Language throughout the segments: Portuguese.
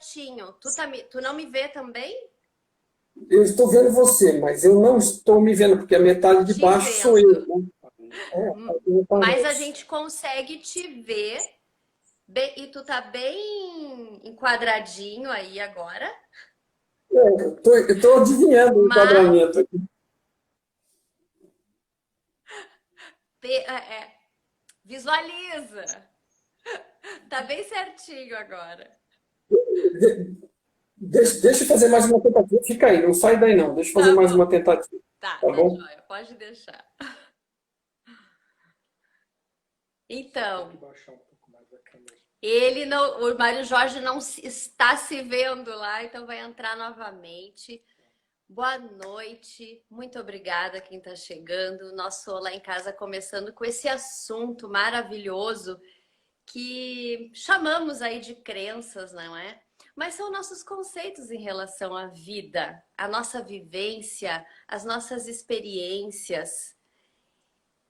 certinho. Tu não me vê também? Eu estou vendo você, mas eu não estou me vendo, porque a metade de Te baixo sou eu, vendo. né? Hum, Não Mas a parece. gente consegue te ver. E tu tá bem enquadradinho aí agora. Eu tô adivinhando o Mas enquadramento aqui. visualiza. Tá bem certinho agora. Deixa eu fazer mais uma tentativa. Fica aí, não sai daí não. Deixa eu fazer Tá mais uma bom. tentativa, Tá, tá tá bom? joia. Pode deixar. Então, ele não, o Mário Jorge não está se vendo lá, então vai entrar novamente. Boa noite, muito obrigada a quem está chegando. Nosso Lá em Casa começando com esse assunto maravilhoso que chamamos aí de crenças, não é? Mas são nossos conceitos em relação à vida, a nossa vivência, as nossas experiências.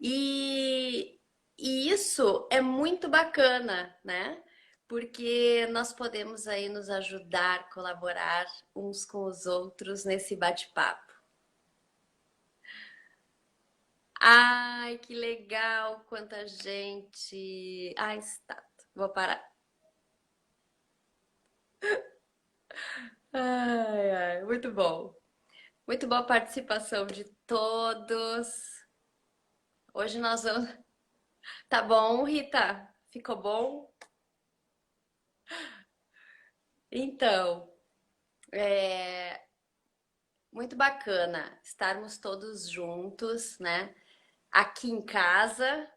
E, e isso é muito bacana, né? Porque nós podemos aí nos ajudar, colaborar uns com os outros nesse bate-papo. Ai, que legal, quanta gente. Ai, está. Vou parar. Ai, ai, muito bom. Muito boa a participação de todos. Hoje nós vamos. Tá bom, Rita? Ficou bom? Então, é muito bacana estarmos todos juntos, né? Aqui em casa.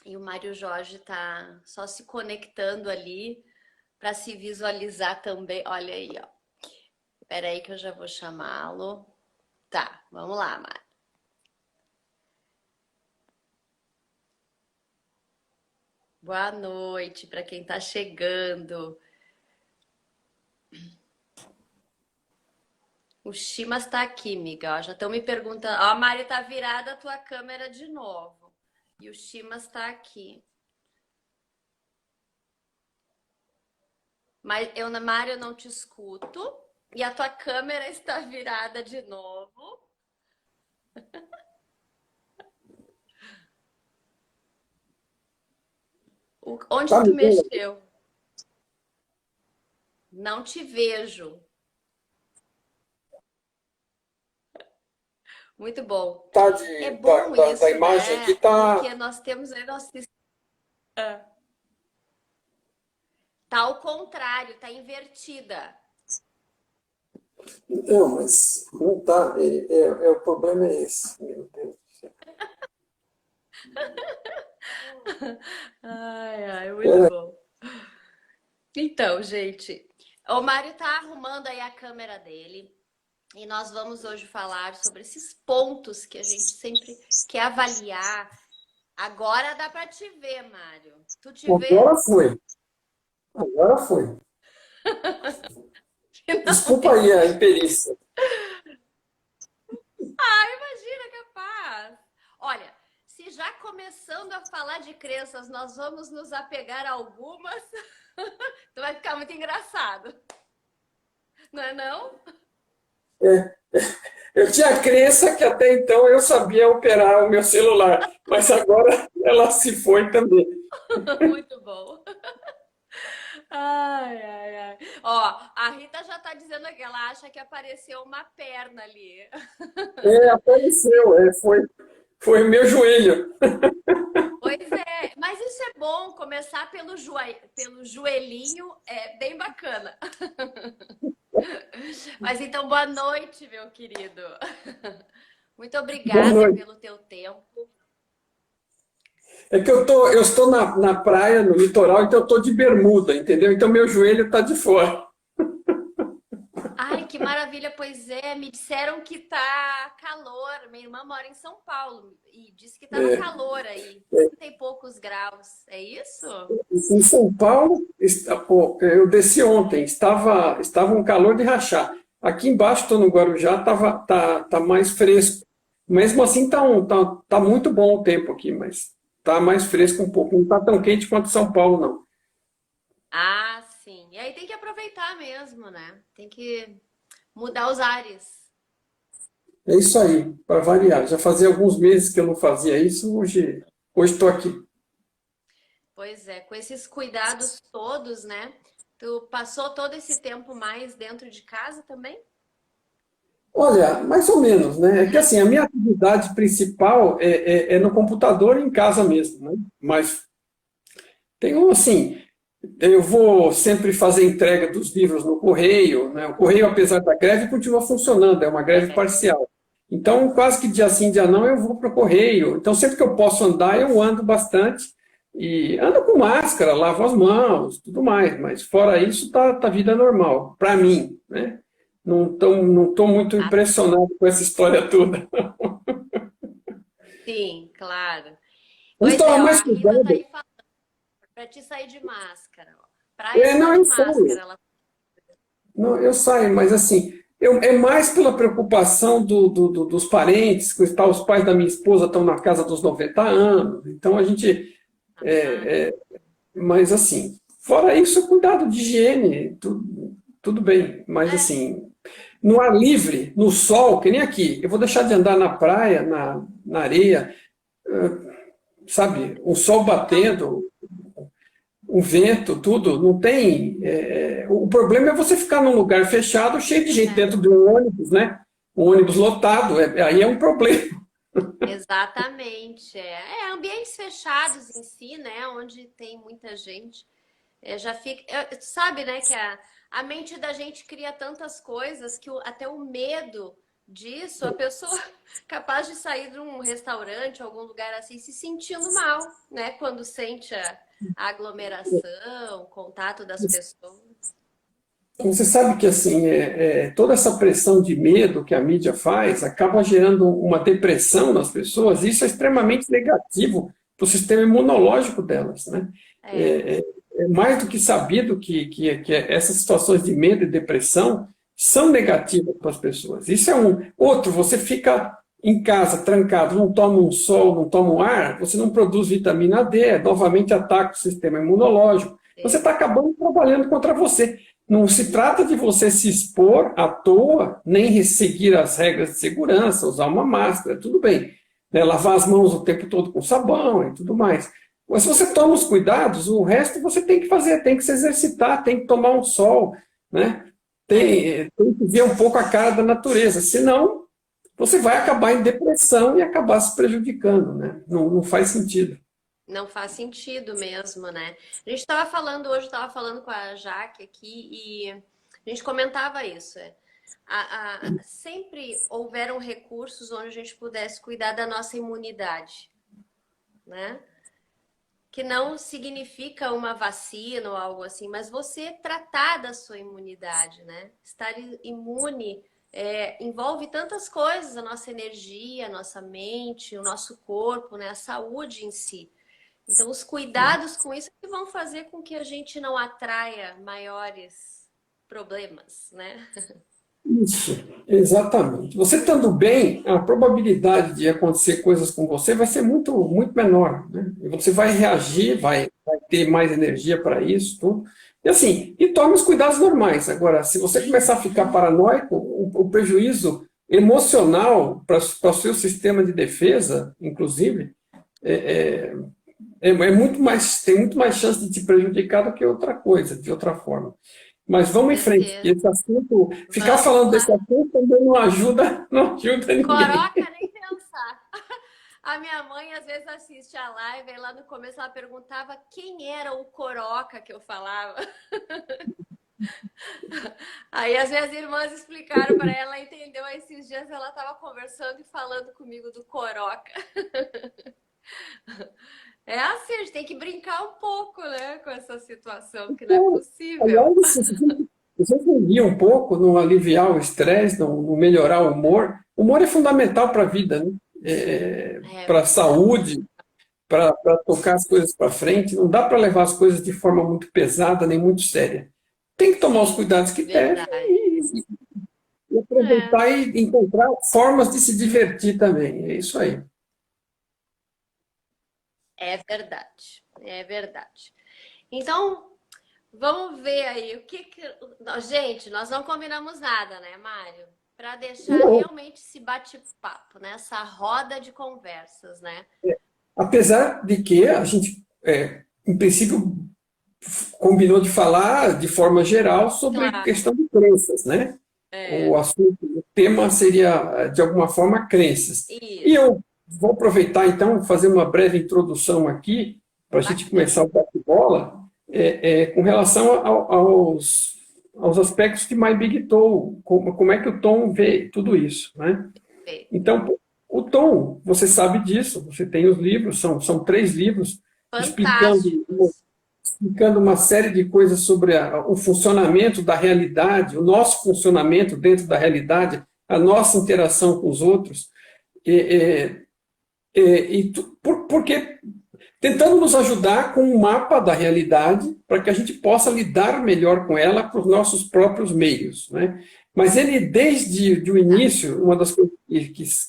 E o Mário Jorge tá só se conectando ali para se visualizar também. Olha aí, ó. Espera aí que eu já vou chamá-lo. Tá, vamos lá, Mário. Boa noite para quem tá chegando. O Chimas tá aqui, Miguel. Já estão me perguntando. Ó, a Mari tá virada a tua câmera de novo. E o Chimas tá aqui. Mas eu, Mari, eu não te escuto. E a tua câmera está virada de novo. Onde Tá tu me vendo? mexeu? Não te vejo. Muito bom. Tá É da, bom da isso, imagem aqui, né? tá. Porque nós temos aí nosso. Tá ao contrário, tá invertida. Não, mas não tá. O problema é esse. Meu Deus. Ai, ai, muito É, bom. Então, gente, o Mário tá arrumando aí a câmera dele e nós vamos hoje falar sobre esses pontos que a gente sempre quer avaliar. Agora dá para te ver, Mário. Tu te vê? agora foi. Agora foi. Desculpa aí a Finalmente. imperícia. Ah, imagina, capaz. Olha, se já começando a falar de crenças, nós vamos nos apegar a algumas, então vai ficar muito engraçado. Não é não? É, eu tinha a crença que até então eu sabia operar o meu celular, mas agora ela se foi também. Muito bom. Ai, ai, ai. Ó, a Rita já tá dizendo que ela acha que apareceu uma perna ali. Apareceu, foi meu joelho. Pois é, mas isso é bom, começar pelo joelhinho é bem bacana. Mas então, boa noite, meu querido. Muito Boa obrigada noite. pelo teu tempo. É que eu estou na praia, no litoral, então eu estou de bermuda, entendeu? Então meu joelho está de fora. Ai, que maravilha, pois é. Me disseram que tá calor. Minha irmã mora em São Paulo e disse que tava É, calor aí, é, 30 e poucos graus. É isso? em São Paulo, pô, eu desci ontem, estava um calor de rachar. Aqui embaixo, estou no Guarujá, tá mais fresco. Mesmo assim, tá muito bom o tempo aqui, mas tá mais fresco um pouco. Não está tão quente quanto São Paulo, não. Ah, sim. aí tem que aproveitar mesmo, né? Tem que mudar os ares. É isso aí, para variar. Já fazia alguns meses que eu não fazia isso, hoje estou aqui. Pois é, com esses cuidados todos, né? Tu passou todo esse tempo mais dentro de casa também? Olha, mais ou menos, né? É que assim, a minha atividade principal é no computador e em casa mesmo, né? Mas tenho assim, eu vou sempre fazer entrega dos livros no correio, né? O correio, apesar da greve, continua funcionando, é uma greve É. parcial. Então, quase que dia sim, dia não, eu vou para o correio. Então, sempre que eu posso andar, eu ando bastante. E ando com máscara, lavo as mãos, tudo mais. Mas fora isso, tá vida normal, para mim, né? Não tô muito Ah, impressionado com essa história toda. sim, claro. Antes Pois estava é, ó, mais a Rita tá cuidado. aí falando para te sair de máscara. Ó. Praia só Não, de eu saio. máscara. Ela... Não, eu saio, mas assim, é mais pela preocupação dos parentes, que os pais da minha esposa estão na casa dos 90 anos, então a gente. Ah, Mas assim, fora isso, cuidado de higiene, tudo bem, mas é, assim, no ar livre, no sol, que nem aqui, eu vou deixar de andar na praia, na areia, sabe, o sol não, batendo, o vento, tudo, não tem. O problema é você ficar num lugar fechado, cheio de gente é, dentro de um ônibus, né? Um ônibus lotado, aí é um problema. exatamente. Ambientes fechados em si, né? Onde tem muita gente. Já fica. Sabe, né, que a mente da gente cria tantas coisas que até o medo disso, a pessoa capaz de sair de um restaurante, algum lugar assim, se sentindo mal, né? Quando sente a aglomeração, o contato das pessoas. Você sabe que assim, toda essa pressão de medo que a mídia faz acaba gerando uma depressão nas pessoas, e isso é extremamente negativo para o sistema imunológico delas, né? É, É, é mais do que sabido que essas situações de medo e depressão são negativas para as pessoas. Isso é um. Outro, você fica em casa, trancado, não toma um sol, não toma um ar, você não produz vitamina D, novamente ataca o sistema imunológico. Você está é, acabando trabalhando contra você. Não se trata de você se expor à toa, nem seguir as regras de segurança, usar uma máscara, tudo bem. Né? Lavar as mãos o tempo todo com sabão e tudo mais. Mas se você toma os cuidados, o resto você tem que fazer, tem que se exercitar, tem que tomar um sol, né? é. Tem que ver um pouco a cara da natureza, senão você vai acabar em depressão e acabar se prejudicando, né? Não faz sentido. Não faz sentido mesmo, né? A gente estava falando hoje, estava falando com a Jaque aqui e a gente comentava isso. Sempre houveram recursos onde a gente pudesse cuidar da nossa imunidade, né? Que não significa uma vacina ou algo assim, mas você tratar da sua imunidade, né? Estar imune envolve tantas coisas, a nossa energia, a nossa mente, o nosso corpo, né? A saúde em si. Então, os cuidados com isso é que vão fazer com que a gente não atraia maiores problemas, né? Isso, exatamente. Você estando bem, a probabilidade de acontecer coisas com você vai ser muito, muito menor, né? E você vai reagir, vai ter mais energia para isso, tudo. E assim, e tome os cuidados normais. Agora, se você começar a ficar paranoico, o prejuízo emocional para o seu sistema de defesa, inclusive, muito mais, tem muito mais chance de te prejudicar do que outra coisa, de outra forma. Mas Com vamos em frente, porque certeza. esse assunto, ficar Vamos falando desse lá. assunto também não ajuda, não ajuda ninguém. Coroca, nem pensar. A minha mãe às vezes assiste a live e lá no começo ela perguntava quem era o Coroca que eu falava. Aí as minhas irmãs explicaram para ela, ela entendeu. Aí esses dias ela estava conversando e falando comigo do Coroca. É assim, a gente tem que brincar um pouco, né, com essa situação, que não é Então, possível. aliás, assim, se você rir um pouco, não aliviar o estresse, não melhorar o humor é fundamental para a vida, né? É Para a saúde, para tocar as coisas para frente, não dá para levar as coisas de forma muito pesada nem muito séria. Tem que tomar os cuidados que deve verdade. e É, aproveitar e encontrar formas de se divertir também. É isso aí. é verdade. É verdade. Então, Vamos ver aí o que. Gente, nós não combinamos nada, né, Mário? Para deixar Não, realmente esse bate-papo, né? Essa roda de conversas, né? apesar de que a gente, em princípio, combinou de falar de forma geral sobre Claro. questão de crenças, né? O É, assunto, o tema seria, de alguma forma, crenças. E isso. eu vou aproveitar, então, fazer uma breve introdução aqui, para a gente Bacana. começar o bate-bola, com relação aos aspectos de My Big Tom, como é que o Tom vê tudo isso, né? Perfeito. Então, o Tom, você sabe disso, você tem os livros, são 3 livros, explicando Fantásticos. explicando uma série de coisas sobre o funcionamento da realidade, o nosso funcionamento dentro da realidade, a nossa interação com os outros, e, porque tentando nos ajudar com um mapa da realidade para que a gente possa lidar melhor com ela por nossos próprios meios, né? Mas ele, desde o início, uma das coisas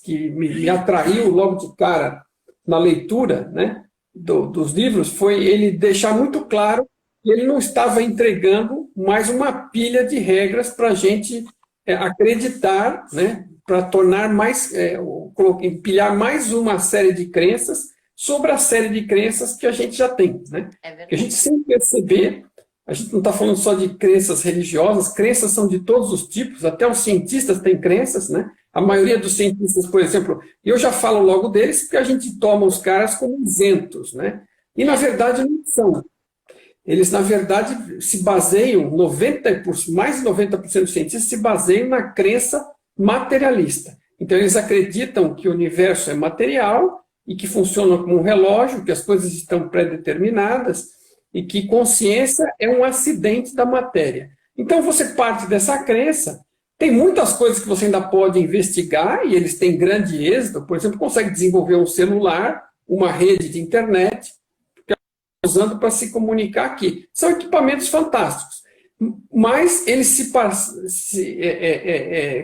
que me atraiu logo de cara na leitura, né, dos livros foi ele deixar muito claro que ele não estava entregando mais uma pilha de regras para a gente acreditar, né, para tornar mais, empilhar mais uma série de crenças sobre a série de crenças que a gente já tem, né? É Que a verdade. gente, sem perceber, a gente não está falando só de crenças religiosas, crenças são de todos os tipos, até os cientistas têm crenças, né? A maioria dos cientistas, por exemplo, e eu já falo logo deles porque a gente toma os caras como isentos, né? E, na É. verdade, não são. Eles, na verdade, se baseiam, 90%, mais de 90% dos cientistas se baseiam na crença materialista. Então, eles acreditam que o universo é material e que funciona como um relógio, que as coisas estão pré-determinadas e que consciência é um acidente da matéria. Então, você parte dessa crença. Tem muitas coisas que você ainda pode investigar e eles têm grande êxito. Por exemplo, consegue desenvolver um celular, uma rede de internet, usando para se comunicar aqui. São equipamentos fantásticos, mas eles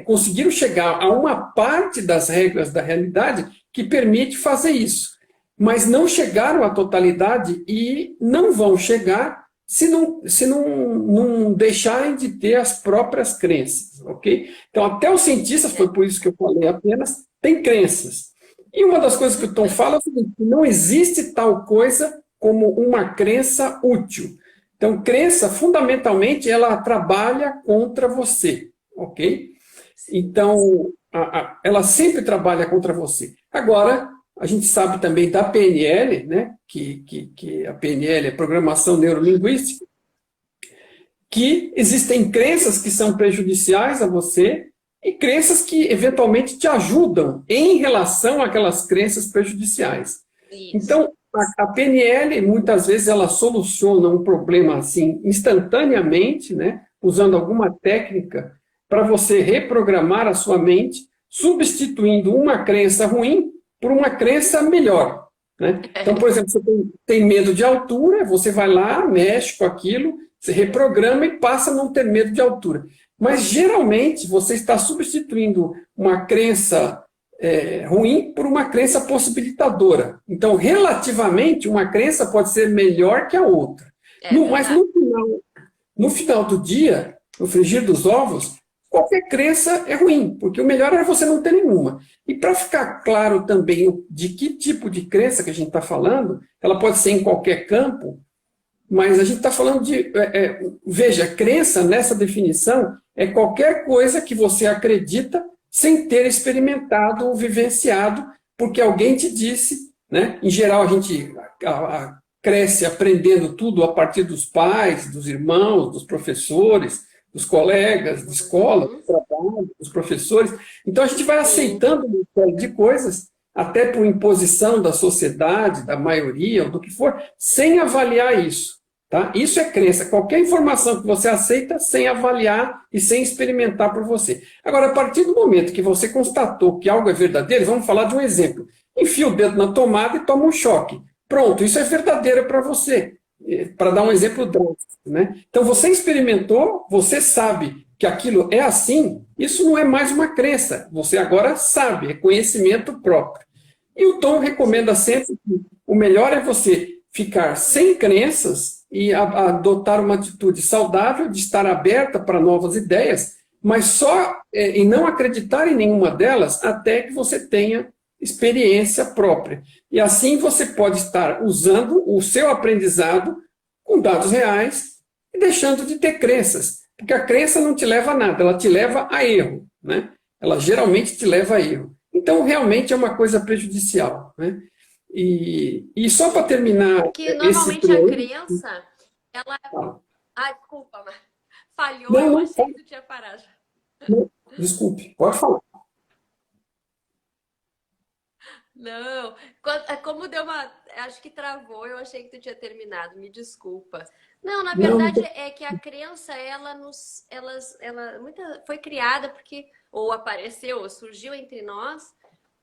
conseguiram chegar a uma parte das regras da realidade que permite fazer isso, mas não chegaram à totalidade e não vão chegar se não deixarem de ter as próprias crenças, ok? Então, até os cientistas, foi por isso que eu falei apenas, têm crenças. E uma das coisas que o Tom fala é o seguinte, que não existe tal coisa como uma crença útil. Então, crença, fundamentalmente, ela trabalha contra você, ok? Então, ela sempre trabalha contra você. Agora, a gente sabe também da PNL, né? Que a PNL é Programação Neurolinguística, que existem crenças que são prejudiciais a você e crenças que, eventualmente, te ajudam em relação àquelas crenças prejudiciais. Isso. Então, a PNL, muitas vezes, ela soluciona um problema assim instantaneamente, né, usando alguma técnica para você reprogramar a sua mente, substituindo uma crença ruim por uma crença melhor, né? Então, por exemplo, você tem medo de altura, você vai lá, mexe com aquilo, você reprograma e passa a não ter medo de altura. Mas, geralmente, você está substituindo uma crença ruim por uma crença possibilitadora. Então, relativamente, uma crença pode ser melhor que a outra. É Mas verdade. no final do dia, no frigir dos ovos, qualquer crença é ruim, porque o melhor é você não ter nenhuma. E para ficar claro também de que tipo de crença que a gente está falando, ela pode ser em qualquer campo, mas a gente está falando de... veja, crença, nessa definição, é qualquer coisa que você acredita sem ter experimentado ou vivenciado, porque alguém te disse, né? Em geral, a gente cresce aprendendo tudo a partir dos pais, dos irmãos, dos professores, dos colegas de escola, do trabalho, dos professores. Então, a gente vai aceitando uma série de coisas, até por imposição da sociedade, da maioria, ou do que for, sem avaliar isso. Tá? Isso é crença. Qualquer informação que você aceita sem avaliar e sem experimentar por você. Agora, a partir do momento que você constatou que algo é verdadeiro, vamos falar de um exemplo. Enfia o dedo na tomada e toma um choque. Pronto, isso é verdadeiro para você. Para dar um exemplo drástico, né? Então, você experimentou, você sabe que aquilo é assim, isso não é mais uma crença. Você agora sabe, é conhecimento próprio. E o Tom recomenda sempre que o melhor é você ficar sem crenças e adotar uma atitude saudável de estar aberta para novas ideias, mas só e não acreditar em nenhuma delas até que você tenha experiência própria. E assim você pode estar usando o seu aprendizado com dados reais e deixando de ter crenças. Porque a crença não te leva a nada, ela te leva a erro, né? Ela geralmente te leva a erro. Então, realmente é uma coisa prejudicial, né? E só para terminar Porque normalmente a crença, ela... Ah, desculpa, mas falhou, não, eu não, achei que tu tinha parado. não, desculpe, pode falar. Não, como deu uma... Acho que travou, eu achei que tu tinha terminado, me desculpa. Não, na verdade é que a crença, foi criada porque, ou apareceu, ou surgiu entre nós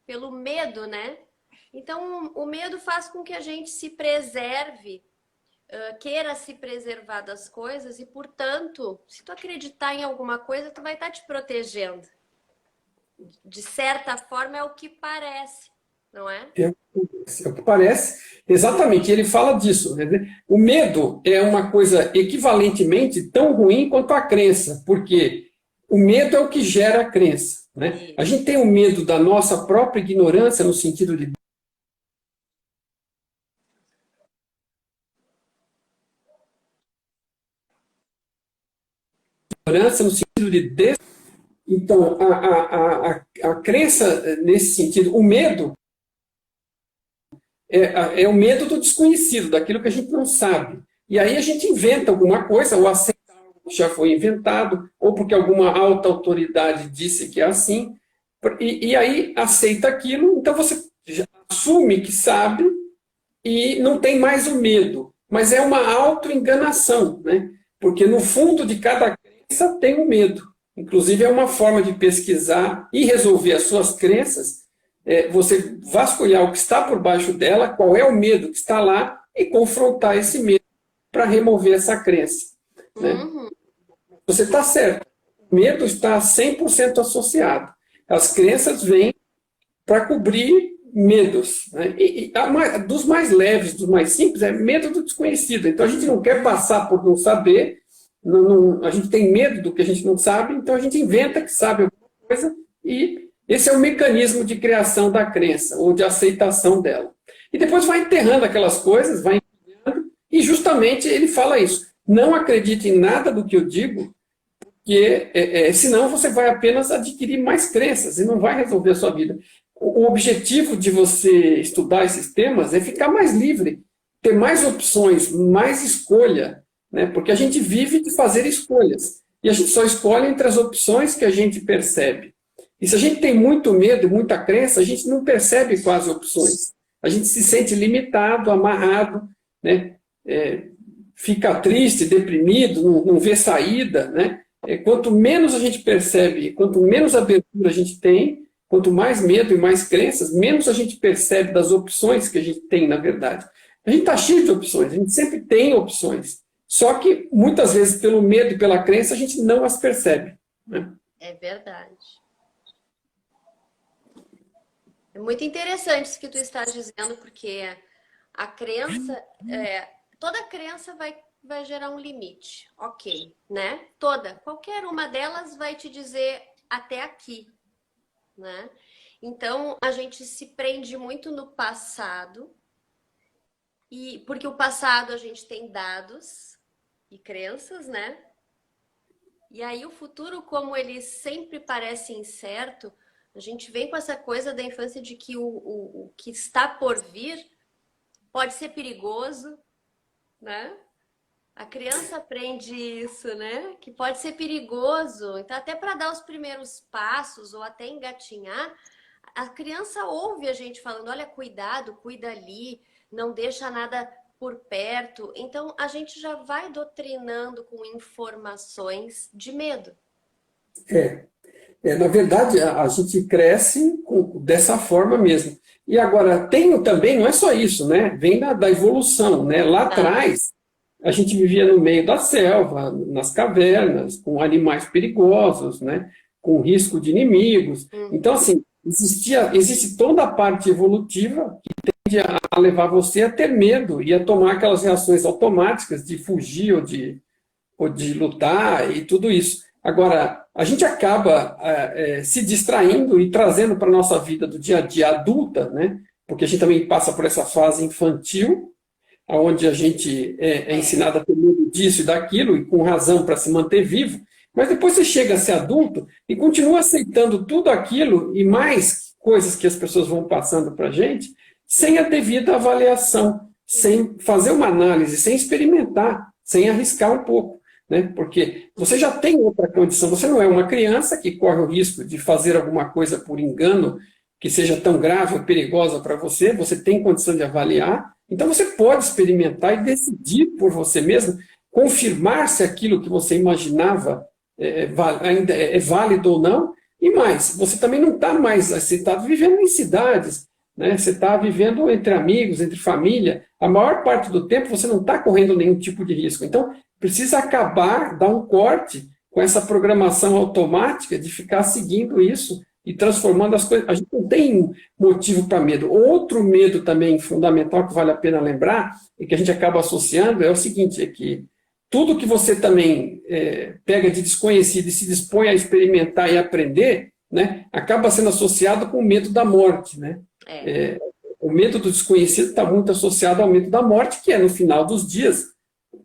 pelo medo, né? Então, o medo faz com que a gente se preserve, queira se preservar das coisas e, portanto, se tu acreditar em alguma coisa, tu vai estar te protegendo. De certa forma, é o que parece, não é? É o que parece, exatamente, ele fala disso, né? O medo é uma coisa equivalentemente tão ruim quanto a crença, porque o medo é o que gera a crença, né? A gente tem o medo da nossa própria ignorância, no sentido de ignorância, no sentido de então, a crença nesse sentido, o medo é o medo do desconhecido, daquilo que a gente não sabe. E aí a gente inventa alguma coisa, ou aceita algo que já foi inventado, ou porque alguma alta autoridade disse que é assim, e aí aceita aquilo, então você já assume que sabe e não tem mais o medo. Mas é uma autoenganação, né? Porque no fundo de cada crença tem o medo. Inclusive é uma forma de pesquisar e resolver as suas crenças, você vasculhar o que está por baixo dela, qual é o medo que está lá, e confrontar esse medo para remover essa crença. Né? Uhum. Você está certo. O medo está 100% associado. As crenças vêm para cobrir medos. Né? Dos mais leves, dos mais simples, é medo do desconhecido. Então a gente não quer passar por não saber, a gente tem medo do que a gente não sabe, então a gente inventa que sabe alguma coisa e esse é o mecanismo de criação da crença, ou de aceitação dela. E depois vai enterrando aquelas coisas, vai enterrando, e justamente ele fala isso. Não acredite em nada do que eu digo, porque senão você vai apenas adquirir mais crenças e não vai resolver a sua vida. O objetivo de você estudar esses temas é ficar mais livre, ter mais opções, mais escolha, né? Porque a gente vive de fazer escolhas. E a gente só escolhe entre as opções que a gente percebe. E se a gente tem muito medo, muita crença, a gente não percebe quase opções. A gente se sente limitado, amarrado, né? Fica triste, deprimido, não vê saída, né? Quanto menos a gente percebe, quanto menos abertura a gente tem, quanto mais medo e mais crenças, menos a gente percebe das opções que a gente tem, na verdade. A gente está cheio de opções, a gente sempre tem opções. Só que, muitas vezes, pelo medo e pela crença, a gente não as percebe. Né? É verdade. É muito interessante isso que tu estás dizendo, porque a crença, toda crença vai gerar um limite, ok, né? Qualquer uma delas vai te dizer até aqui, né? Então, a gente se prende muito no passado, porque o passado a gente tem dados e crenças, né? E aí o futuro, como ele sempre parece incerto, a gente vem com essa coisa da infância de que o que está por vir pode ser perigoso, né? A criança aprende isso, né? Que pode ser perigoso. Então, até para dar os primeiros passos ou até engatinhar, a criança ouve a gente falando, olha, cuidado, cuida ali, não deixa nada por perto. Então, a gente já vai doutrinando com informações de medo. Na verdade, a gente cresce dessa forma mesmo. E agora, tem também, não é só isso, né? Vem da evolução, né? Lá atrás, a gente vivia no meio da selva, nas cavernas, com animais perigosos, né? Com risco de inimigos. Então, assim, existe toda a parte evolutiva que a levar você a ter medo e a tomar aquelas reações automáticas de fugir ou de lutar e tudo isso. Agora, a gente acaba se distraindo e trazendo para a nossa vida do dia a dia adulta, né? Porque a gente também passa por essa fase infantil, onde a gente é ensinado a ter medo disso e daquilo, e com razão para se manter vivo, mas depois você chega a ser adulto e continua aceitando tudo aquilo e mais coisas que as pessoas vão passando para a gente, sem a devida avaliação, sem fazer uma análise, sem experimentar, sem arriscar um pouco. Né? Porque você já tem outra condição, você não é uma criança que corre o risco de fazer alguma coisa por engano que seja tão grave ou perigosa para você, você tem condição de avaliar, então você pode experimentar e decidir por você mesmo, confirmar se aquilo que você imaginava ainda é válido ou não, e mais, você também não está mais, você está vivendo em cidades, né? Você está vivendo entre amigos, entre família, a maior parte do tempo você não está correndo nenhum tipo de risco, então precisa acabar, dar um corte com essa programação automática de ficar seguindo isso e transformando as coisas. A gente não tem motivo para medo. Outro medo também fundamental que vale a pena lembrar e que a gente acaba associando é o seguinte, é que tudo que você também pega de desconhecido e se dispõe a experimentar e aprender, né, acaba sendo associado com o medo da morte. Né? O medo do desconhecido está muito associado ao medo da morte, que é, no final dos dias,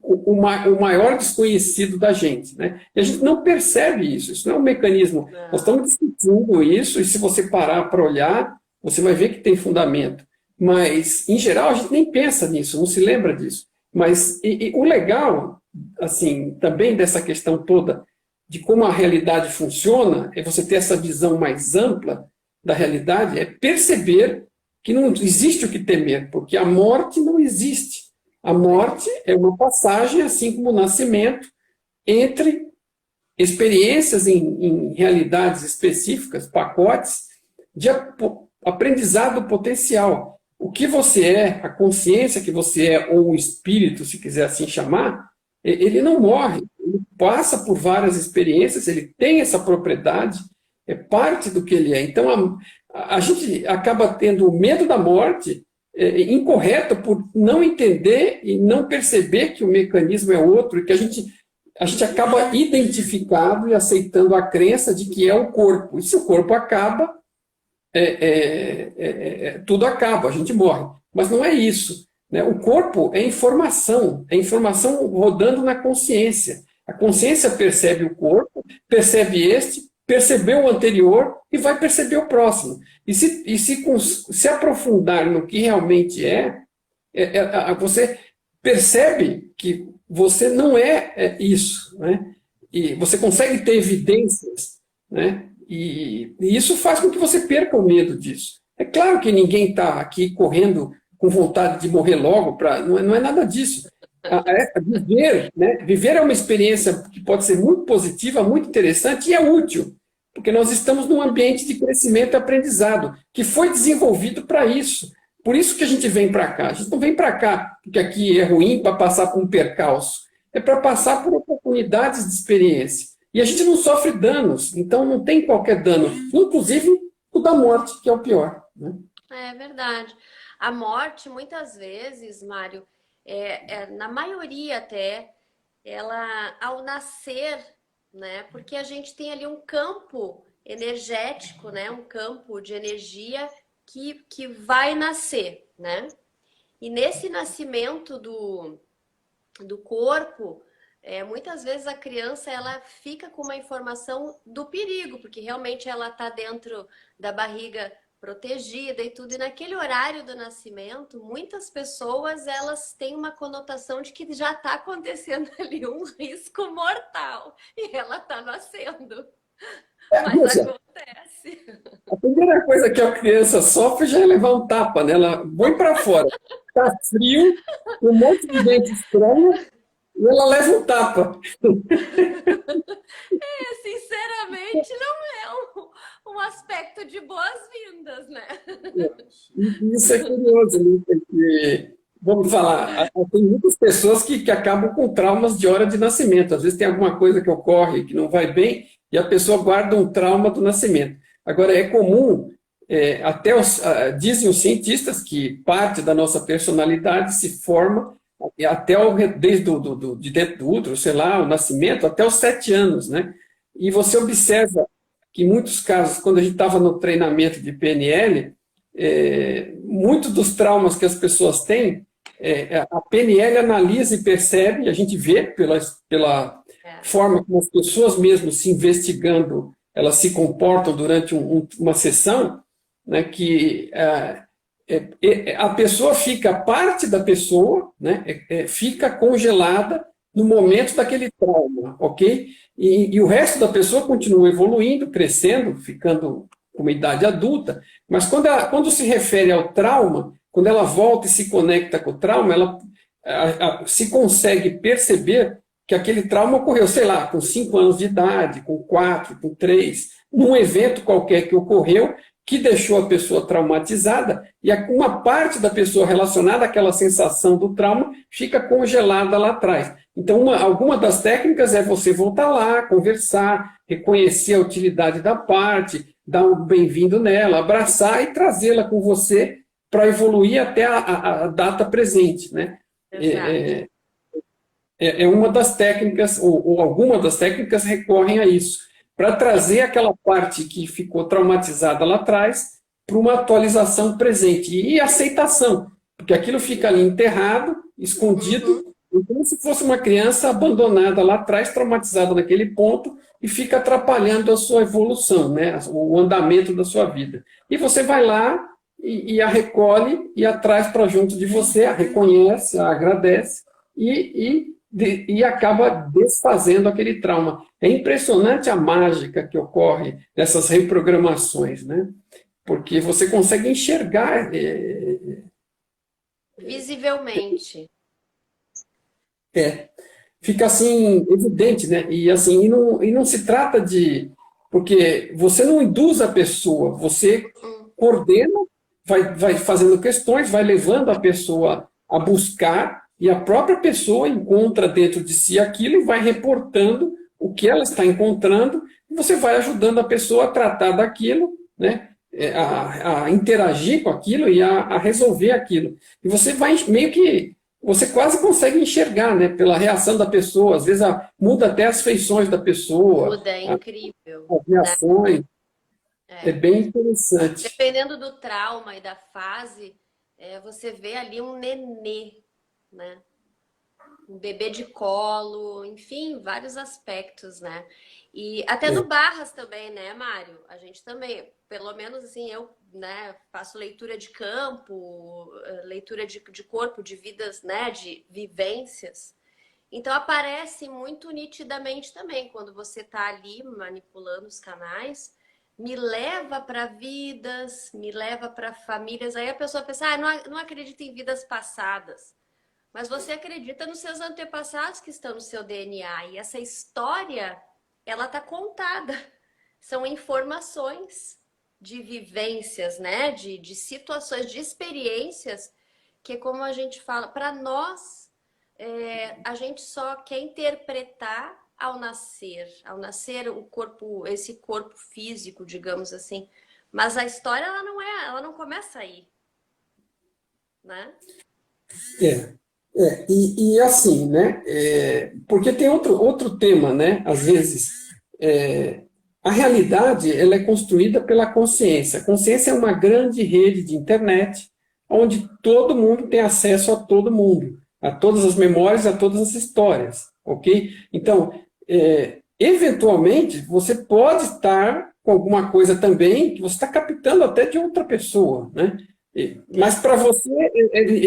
o maior desconhecido da gente. Né? E a gente não percebe isso, isso não é um mecanismo. Não. Nós estamos discutindo isso, e se você parar para olhar, você vai ver que tem fundamento. Mas, em geral, a gente nem pensa nisso, não se lembra disso. Mas o legal, assim, também dessa questão toda, de como a realidade funciona, é você ter essa visão mais ampla da realidade, é perceber que não existe o que temer, porque a morte não existe. A morte é uma passagem, assim como o nascimento, entre experiências em realidades específicas, pacotes de aprendizado potencial. O que você é, a consciência que você é, ou o espírito, se quiser assim chamar, ele não morre, ele passa por várias experiências, ele tem essa propriedade, é parte do que ele é. Então, a gente acaba tendo medo da morte, incorreto por não entender e não perceber que o mecanismo é outro, e que a gente acaba identificado e aceitando a crença de que é o corpo. E se o corpo acaba, tudo acaba, a gente morre. Mas não é isso. Né? O corpo é informação rodando na consciência. A consciência percebe o corpo, percebe percebeu o anterior e vai perceber o próximo. E se aprofundar no que realmente você percebe que você não é isso. Né? E você consegue ter evidências, né? E isso faz com que você perca o medo disso. É claro que ninguém está aqui correndo com vontade de morrer logo, não é nada disso. Viver, né? Viver é uma experiência que pode ser muito positiva, muito interessante e é útil. Porque nós estamos num ambiente de crescimento e aprendizado, que foi desenvolvido para isso. Por isso que a gente vem para cá. A gente não vem para cá porque aqui é ruim para passar por um percalço. É para passar por oportunidades de experiência. E a gente não sofre danos, então não tem qualquer dano. Inclusive o da morte, que é o pior. Né? É verdade. A morte, muitas vezes, Mário, na maioria até, ela, ao nascer... Né? Porque a gente tem ali um campo energético, né? Um campo de energia que vai nascer, né? E nesse nascimento do corpo, muitas vezes a criança ela fica com uma informação do perigo, porque realmente ela está dentro da barriga protegida e tudo, e naquele horário do nascimento, muitas pessoas elas têm uma conotação de que já está acontecendo ali um risco mortal e ela está nascendo. Mas acontece. A primeira coisa que a criança sofre já é levar um tapa, né? Ela põe para fora. Está frio, um monte de gente estranha, e ela leva um tapa. Sinceramente, não é um aspecto de boas-vindas, né? Isso é curioso, né? Porque, vamos falar, tem muitas pessoas que acabam com traumas de hora de nascimento. Às vezes tem alguma coisa que ocorre que não vai bem e a pessoa guarda um trauma do nascimento. Agora, é comum dizem os cientistas que parte da nossa personalidade se forma desde de dentro do útero, sei lá, o nascimento, até os 7 anos, né? E você observa que em muitos casos, quando a gente estava no treinamento de PNL, muitos dos traumas que as pessoas têm, a PNL analisa e percebe, a gente vê pela forma como as pessoas mesmo se investigando, elas se comportam durante uma sessão, né, que a pessoa fica, parte da pessoa, né, fica congelada no momento daquele trauma, ok? E o resto da pessoa continua evoluindo, crescendo, ficando com uma idade adulta, mas quando se refere ao trauma, quando ela volta e se conecta com o trauma, ela se consegue perceber que aquele trauma ocorreu, sei lá, com 5 anos de idade, com 4, com 3, num evento qualquer que ocorreu, que deixou a pessoa traumatizada, e uma parte da pessoa relacionada àquela sensação do trauma fica congelada lá atrás. Então, alguma das técnicas é você voltar lá, conversar, reconhecer a utilidade da parte, dar um bem-vindo nela, abraçar e trazê-la com você para evoluir até a data presente, né? É uma das técnicas, ou alguma das técnicas recorrem a isso, para trazer aquela parte que ficou traumatizada lá atrás para uma atualização presente e aceitação, porque aquilo fica ali enterrado, escondido, como se fosse uma criança abandonada lá atrás, traumatizada naquele ponto, e fica atrapalhando a sua evolução, né? O andamento da sua vida. E você vai lá e a recolhe e a traz para junto de você, a reconhece, a agradece e acaba desfazendo aquele trauma. É impressionante a mágica que ocorre nessas reprogramações, né? Porque você consegue enxergar visivelmente. Fica assim, evidente, né? E assim, e não se trata de... Porque você não induz a pessoa, você coordena, vai fazendo questões, vai levando a pessoa a buscar, e a própria pessoa encontra dentro de si aquilo e vai reportando o que ela está encontrando, e você vai ajudando a pessoa a tratar daquilo, né? A interagir com aquilo e a resolver aquilo. E você vai meio que... Você quase consegue enxergar, né, pela reação da pessoa. Às vezes muda até as feições da pessoa. Muda, é incrível. As reações. É bem interessante. Dependendo do trauma e da fase, você vê ali um nenê, né? Um bebê de colo, enfim, vários aspectos, né? E até no Barras também, né, Mário? A gente também, pelo menos assim, eu, né, faço leitura de campo, leitura de corpo, de vidas, né, de vivências. Então aparece muito nitidamente também, quando você tá ali manipulando os canais, me leva para vidas, me leva para famílias. Aí a pessoa pensa, não acredito em vidas passadas. Mas você acredita nos seus antepassados que estão no seu DNA. E essa história, ela tá contada. São informações de vivências, né? De situações, de experiências, que como a gente fala, para nós, a gente só quer interpretar ao nascer o corpo, esse corpo físico, digamos assim. Mas a história, ela não começa aí, né? E assim, né? Porque tem outro tema, né? Às vezes, a realidade ela é construída pela consciência. A consciência é uma grande rede de internet, onde todo mundo tem acesso a todo mundo, a todas as memórias, a todas as histórias, ok? Então, eventualmente, você pode estar com alguma coisa também que você está captando até de outra pessoa, né? Mas para você,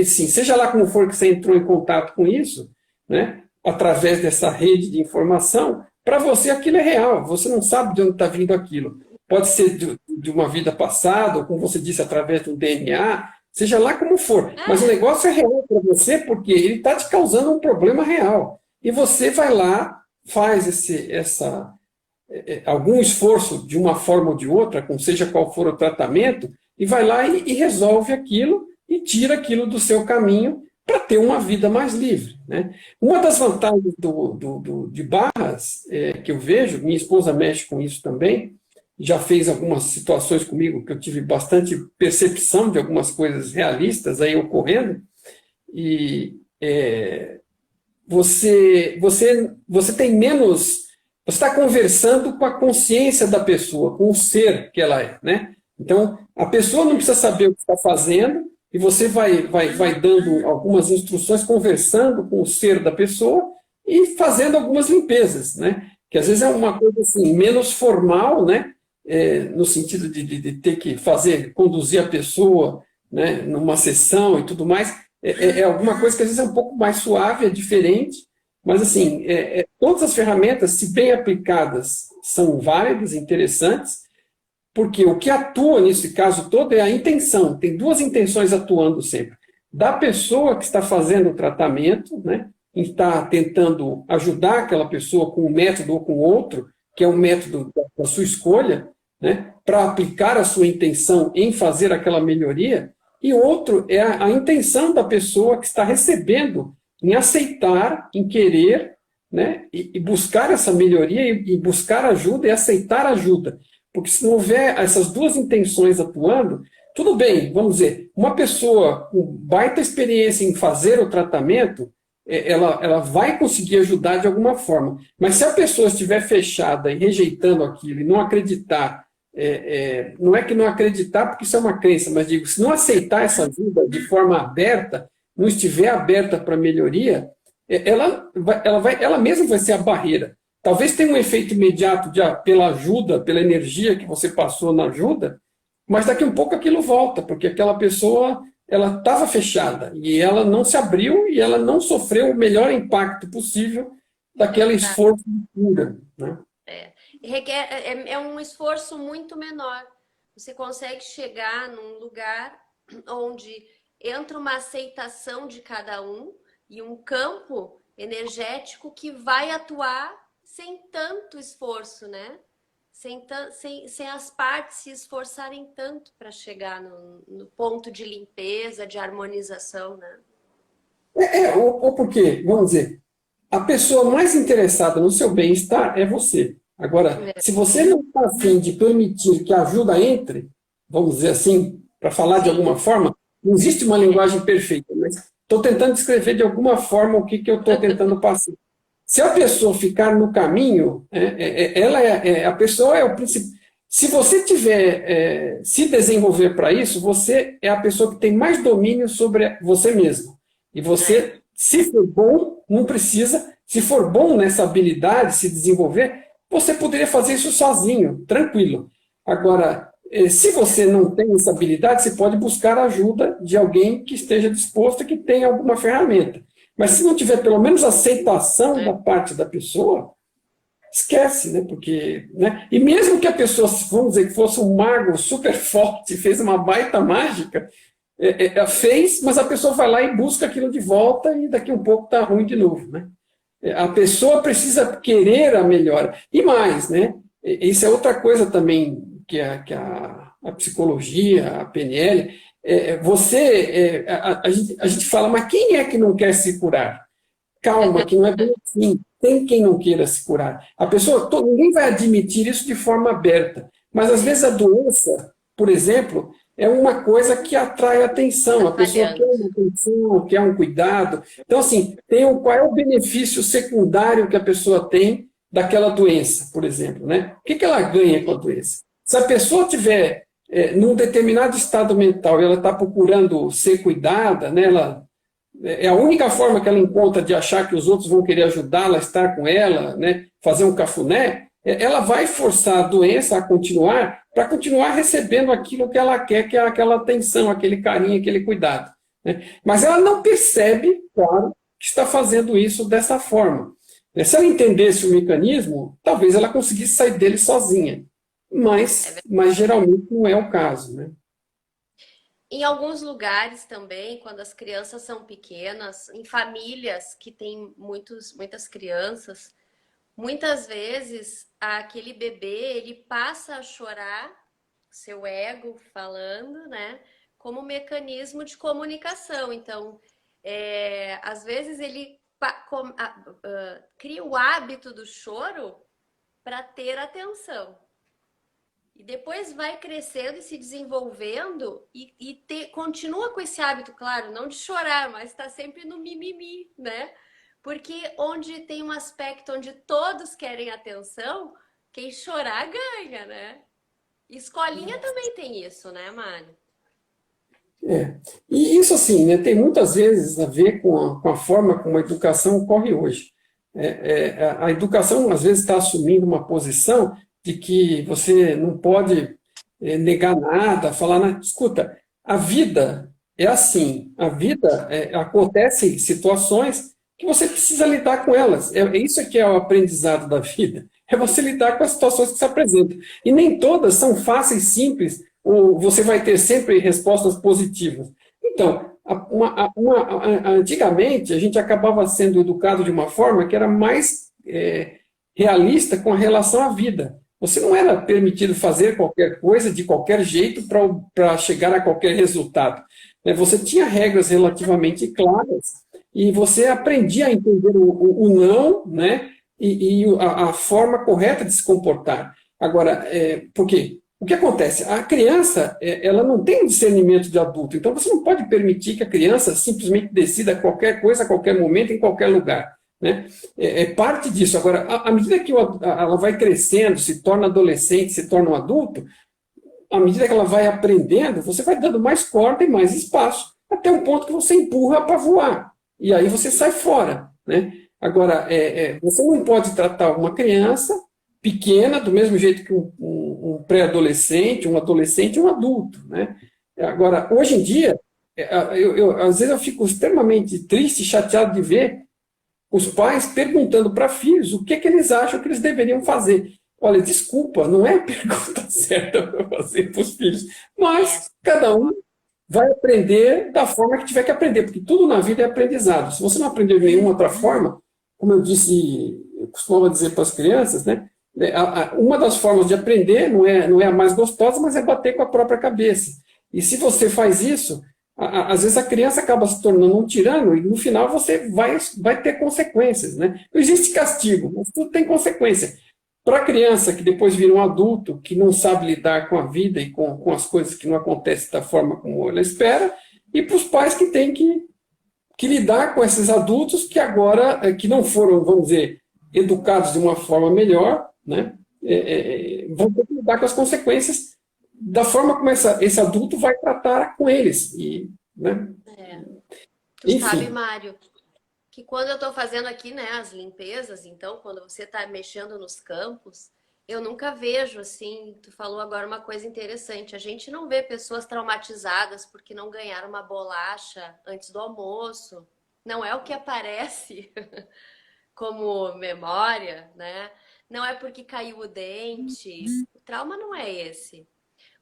assim, seja lá como for que você entrou em contato com isso, né, através dessa rede de informação, para você aquilo é real, você não sabe de onde está vindo aquilo. Pode ser de uma vida passada, ou como você disse, através do DNA, seja lá como for. Mas o negócio é real para você porque ele está te causando um problema real. E você vai lá, faz algum esforço de uma forma ou de outra, seja qual for o tratamento, e vai lá e resolve aquilo e tira aquilo do seu caminho para ter uma vida mais livre, né? Uma das vantagens de Barras, que eu vejo, minha esposa mexe com isso também, já fez algumas situações comigo que eu tive bastante percepção de algumas coisas realistas aí ocorrendo, e você tem menos, você está conversando com a consciência da pessoa, com o ser que ela é, né? Então, a pessoa não precisa saber o que está fazendo, e você vai dando algumas instruções, conversando com o ser da pessoa e fazendo algumas limpezas, né? Que às vezes é uma coisa assim, menos formal, né? No sentido de ter que fazer, conduzir a pessoa, né, numa sessão e tudo mais, alguma coisa que às vezes é um pouco mais suave, é diferente, mas assim, todas as ferramentas, se bem aplicadas, são válidas, interessantes, porque o que atua nesse caso todo é a intenção. Tem duas intenções atuando sempre. Da pessoa que está fazendo o tratamento, né, e está tentando ajudar aquela pessoa com um método ou com outro, que é um método da sua escolha, né, para aplicar a sua intenção em fazer aquela melhoria, e outro é a intenção da pessoa que está recebendo em aceitar, em querer, né, e buscar essa melhoria e buscar ajuda e aceitar ajuda. Porque se não houver essas duas intenções atuando, tudo bem, vamos dizer, uma pessoa com baita experiência em fazer o tratamento, ela vai conseguir ajudar de alguma forma. Mas se a pessoa estiver fechada e rejeitando aquilo e não acreditar, não é que não acreditar porque isso é uma crença, mas digo, se não aceitar essa ajuda de forma aberta, não estiver aberta para melhoria, ela mesma vai ser a barreira. Talvez tenha um efeito imediato pela ajuda, pela energia que você passou na ajuda, mas daqui a um pouco aquilo volta, porque aquela pessoa ela estava fechada e ela não se abriu e ela não sofreu o melhor impacto possível daquele esforço de cura, né? É um esforço muito menor. Você consegue chegar num lugar onde entra uma aceitação de cada um e um campo energético que vai atuar sem tanto esforço, né? Sem as partes se esforçarem tanto para chegar no ponto de limpeza, de harmonização, né? Ou porque, vamos dizer, a pessoa mais interessada no seu bem-estar é você. Agora, se você não está afim de permitir que a ajuda entre, vamos dizer assim, para falar de alguma forma, não existe uma linguagem perfeita, mas estou tentando descrever de alguma forma o que eu estou tentando passar. Se a pessoa ficar no caminho, a pessoa é o principal. Se você tiver se desenvolver para isso, você é a pessoa que tem mais domínio sobre você mesmo. E você, se for bom, não precisa. Se for bom nessa habilidade, se desenvolver, você poderia fazer isso sozinho, tranquilo. Agora, se você não tem essa habilidade, você pode buscar ajuda de alguém que esteja disposto, que tenha alguma ferramenta. Mas se não tiver pelo menos aceitação da parte da pessoa, esquece, né? Porque, né? E mesmo que a pessoa, vamos dizer, que fosse um mago super forte, fez uma baita mágica, fez, mas a pessoa vai lá e busca aquilo de volta e daqui a um pouco está ruim de novo, né? A pessoa precisa querer a melhora. E mais, né? Isso é outra coisa também que a psicologia, a PNL, a gente fala, mas quem é que não quer se curar? Calma, que não é bem assim. Tem quem não queira se curar. A pessoa, ninguém vai admitir isso de forma aberta. Mas às vezes a doença, por exemplo, é uma coisa que atrai atenção. A pessoa quer uma atenção, quer um cuidado. Então, assim, qual é o benefício secundário que a pessoa tem daquela doença, por exemplo, né? O que ela ganha com a doença? Se a pessoa tiver num determinado estado mental e ela está procurando ser cuidada, né? É a única forma que ela encontra de achar que os outros vão querer ajudá-la, estar com ela, né, fazer um cafuné, ela vai forçar a doença a continuar para continuar recebendo aquilo que ela quer, que é aquela atenção, aquele carinho, aquele cuidado, né? Mas ela não percebe, claro, que está fazendo isso dessa forma. Se ela entendesse o mecanismo, talvez ela conseguisse sair dele sozinha, mas geralmente não é o caso, né? Em alguns lugares também, quando as crianças são pequenas, em famílias que têm muitas crianças, muitas vezes aquele bebê ele passa a chorar, seu ego falando, né, como mecanismo de comunicação. Então, às vezes ele cria o hábito do choro para ter atenção. E depois vai crescendo e se desenvolvendo continua com esse hábito, claro, não de chorar, mas está sempre no mimimi, né? Porque onde tem um aspecto onde todos querem atenção, quem chorar ganha, né? Escolinha também tem isso, né, Mário? É. E isso, assim, né, tem muitas vezes a ver com a forma como a educação ocorre hoje. A educação, às vezes, está assumindo uma posição de que você não pode negar nada, falar nada. Escuta, a vida é assim. A vida acontece situações que você precisa lidar com elas. É isso que é o aprendizado da vida. É você lidar com as situações que se apresentam. E nem todas são fáceis, simples, ou você vai ter sempre respostas positivas. Então, antigamente, a gente acabava sendo educado de uma forma que era mais realista com relação à vida. Você não era permitido fazer qualquer coisa de qualquer jeito para chegar a qualquer resultado. Você tinha regras relativamente claras e você aprendia a entender o não, né, e a forma correta de se comportar. Agora, por quê? O que acontece? A criança, ela não tem um discernimento de adulto, então você não pode permitir que a criança simplesmente decida qualquer coisa, a qualquer momento, em qualquer lugar. Né? É parte disso. Agora, à medida que ela vai crescendo, se torna adolescente, se torna um adulto, à medida que ela vai aprendendo, você vai dando mais corda e mais espaço, até um ponto que você empurra para voar. E aí você sai fora. Né? Agora, você não pode tratar uma criança pequena do mesmo jeito que um pré-adolescente, um adolescente e um adulto. Né? Agora, hoje em dia, às vezes eu fico extremamente triste e chateado de ver os pais perguntando para filhos o que eles acham que eles deveriam fazer. Olha, desculpa, não é a pergunta certa para fazer para os filhos, mas cada um vai aprender da forma que tiver que aprender, porque tudo na vida é aprendizado. Se você não aprender de nenhuma outra forma, como eu costumava dizer para as crianças, né, uma das formas de aprender não é a mais gostosa, mas é bater com a própria cabeça. E se você faz isso, às vezes a criança acaba se tornando um tirano e no final você vai ter consequências. Né? Não existe castigo, mas tudo tem consequência. Para a criança que depois vira um adulto, que não sabe lidar com a vida e com as coisas que não acontecem da forma como ela espera, e para os pais que têm que lidar com esses adultos que agora, que não foram, vamos dizer, educados de uma forma melhor, né? Vão ter que lidar com as consequências da forma como esse adulto vai tratar com eles. Né? Tu sabe, Mário, que quando eu estou fazendo aqui, né, as limpezas, então, quando você está mexendo nos campos, eu nunca vejo, assim, tu falou agora uma coisa interessante, a gente não vê pessoas traumatizadas porque não ganharam uma bolacha antes do almoço, não é o que aparece como memória, né? Não é porque caiu o dente, o trauma não é esse.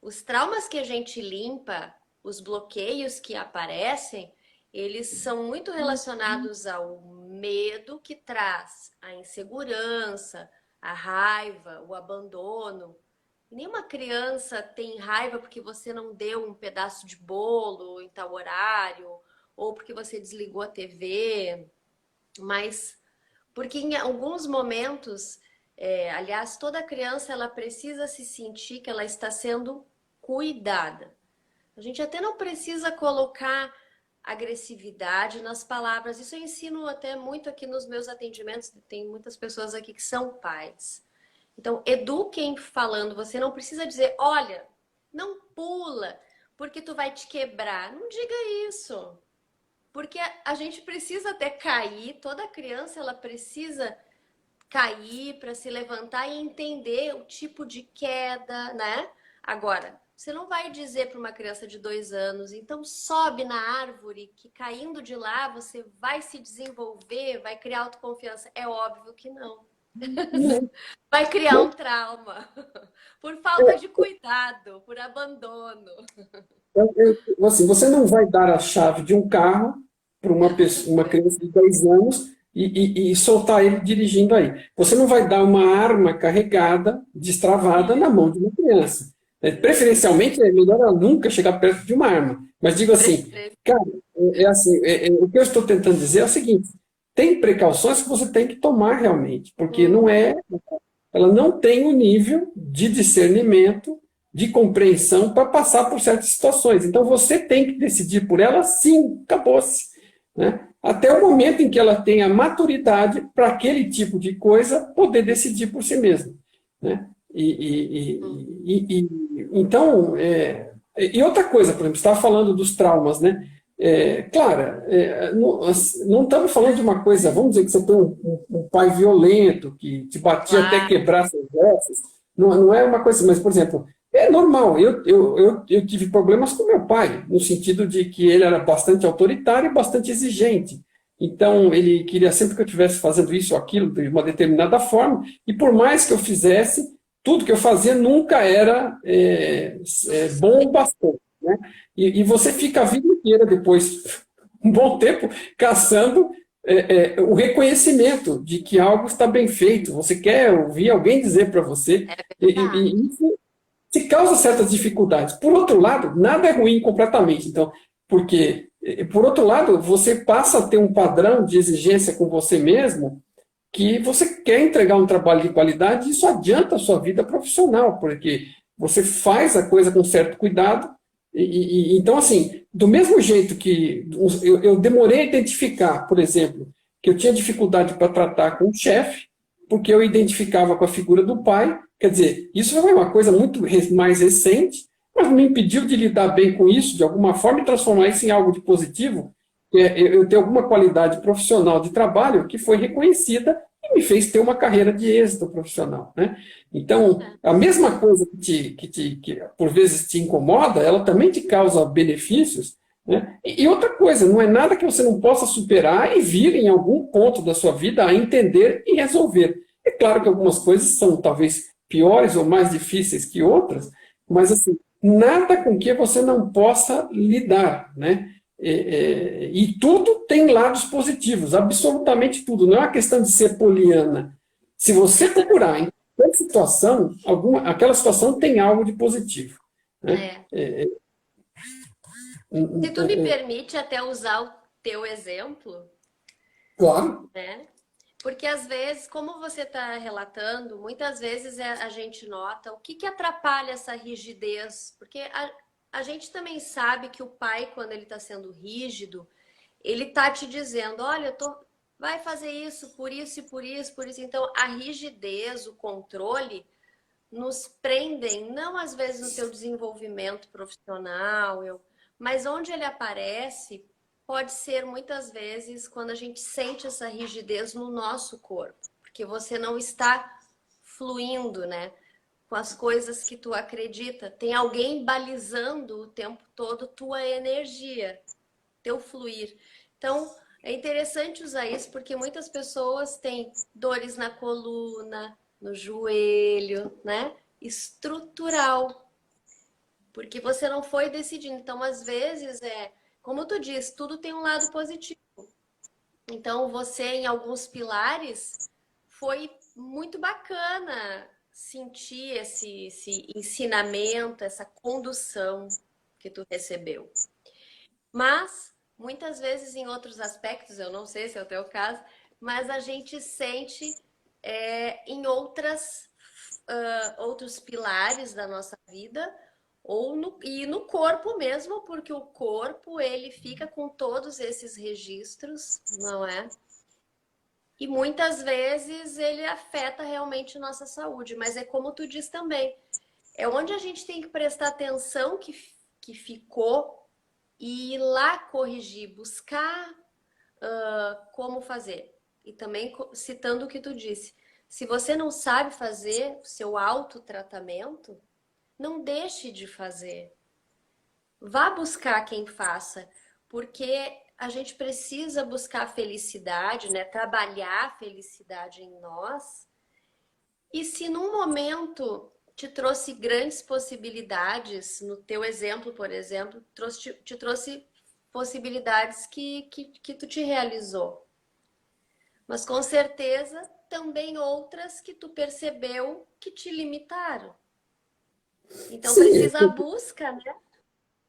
Os traumas que a gente limpa, os bloqueios que aparecem, eles são muito relacionados ao medo que traz a insegurança, a raiva, o abandono. Nenhuma criança tem raiva porque você não deu um pedaço de bolo em tal horário, ou porque você desligou a TV, mas porque em alguns momentos, aliás, toda criança ela precisa se sentir que ela está sendo cuidada. A gente até não precisa colocar agressividade nas palavras. Isso eu ensino até muito aqui nos meus atendimentos. Tem muitas pessoas aqui que são pais. Então, eduquem falando. Você não precisa dizer, olha, não pula, porque tu vai te quebrar. Não diga isso. Porque a gente precisa até cair. Toda criança, ela precisa cair para se levantar e entender o tipo de queda, né? Agora, você não vai dizer para uma criança de 2 anos, então sobe na árvore, que caindo de lá você vai se desenvolver, vai criar autoconfiança. É óbvio que não. Vai criar um trauma. Por falta de cuidado, por abandono. Assim, você não vai dar a chave de um carro para uma criança de 10 anos e soltar ele dirigindo aí. Você não vai dar uma arma carregada, destravada na mão de uma criança. Preferencialmente, é melhor ela nunca chegar perto de uma arma. Mas digo assim, cara, o que eu estou tentando dizer é o seguinte, tem precauções que você tem que tomar realmente, porque ela não tem o nível de discernimento de compreensão para passar por certas situações. Então, você tem que decidir por ela, sim, acabou-se. Né? Até o momento em que ela tenha maturidade para aquele tipo de coisa poder decidir por si mesma. Né? Então, e outra coisa, por exemplo, você estava falando dos traumas, né? Clara, não estamos falando de uma coisa, vamos dizer que você tem um pai violento, que te batia até Claro. quebrar seus ossos, não é uma coisa assim, mas, por exemplo, é normal, eu tive problemas com meu pai, no sentido de que ele era bastante autoritário e bastante exigente. Então, ele queria sempre que eu estivesse fazendo isso ou aquilo de uma determinada forma, e por mais que eu fizesse, tudo que eu fazia nunca era bom o bastante. Né? E você fica a vida inteira depois, um bom tempo, caçando o reconhecimento de que algo está bem feito. Você quer ouvir alguém dizer para você, É e verdade. isso te causa certas dificuldades. Por outro lado, nada é ruim completamente. Então, porque, por outro lado, você passa a ter um padrão de exigência com você mesmo que você quer entregar um trabalho de qualidade e isso adianta a sua vida profissional, porque você faz a coisa com certo cuidado. Então, assim, do mesmo jeito que eu demorei a identificar, por exemplo, que eu tinha dificuldade para tratar com o chefe, porque eu identificava com a figura do pai, quer dizer, isso foi uma coisa muito mais recente, mas me impediu de lidar bem com isso, de alguma forma, e transformar isso em algo de positivo, eu ter alguma qualidade profissional de trabalho que foi reconhecida e me fez ter uma carreira de êxito profissional. Né? Então, É. a mesma coisa que por vezes te incomoda, ela também te causa benefícios. Né? E outra coisa, não é nada que você não possa superar e vir em algum ponto da sua vida a entender e resolver. É claro que algumas coisas são talvez piores ou mais difíceis que outras, mas assim, nada com que você não possa lidar, né? E tudo tem lados positivos, absolutamente tudo. Não é uma questão de ser poliana. Se você procurar em qualquer situação, aquela situação tem algo de positivo. Né? É. Se tu me permite até usar o teu exemplo, Claro, né? Porque às vezes, como você está relatando, muitas vezes a gente nota o que que atrapalha essa rigidez. Porque a gente também sabe que o pai, quando ele está sendo rígido, ele tá te dizendo, olha, vai fazer isso, por isso e por isso, por isso. Então, a rigidez, o controle, nos prendem, não às vezes no teu desenvolvimento profissional, mas onde ele aparece, pode ser muitas vezes quando a gente sente essa rigidez no nosso corpo, porque você não está fluindo, né? Com as coisas que tu acredita. Tem alguém balizando o tempo todo tua energia, teu fluir. Então, é interessante usar isso porque muitas pessoas têm dores na coluna, no joelho, né? Estrutural, porque você não foi decidindo. Então, às vezes, como tu diz, tudo tem um lado positivo. Então, você, em alguns pilares, foi muito bacana sentir esse ensinamento, essa condução que tu recebeu. Mas, muitas vezes, em outros aspectos, eu não sei se é o teu caso, mas a gente sente em outros pilares da nossa vida, e no corpo mesmo, porque o corpo ele fica com todos esses registros, não é? E muitas vezes ele afeta realmente nossa saúde, mas é como tu diz também, é onde a gente tem que prestar atenção que ficou e ir lá corrigir, buscar como fazer. E também citando o que tu disse, se você não sabe fazer o seu autotratamento, não deixe de fazer. Vá buscar quem faça, porque a gente precisa buscar a felicidade, né? Trabalhar a felicidade em nós. E se num momento te trouxe grandes possibilidades, no teu exemplo, por exemplo, te trouxe possibilidades que tu te realizou. Mas com certeza também outras que tu percebeu que te limitaram. Então sim. precisa a busca, né?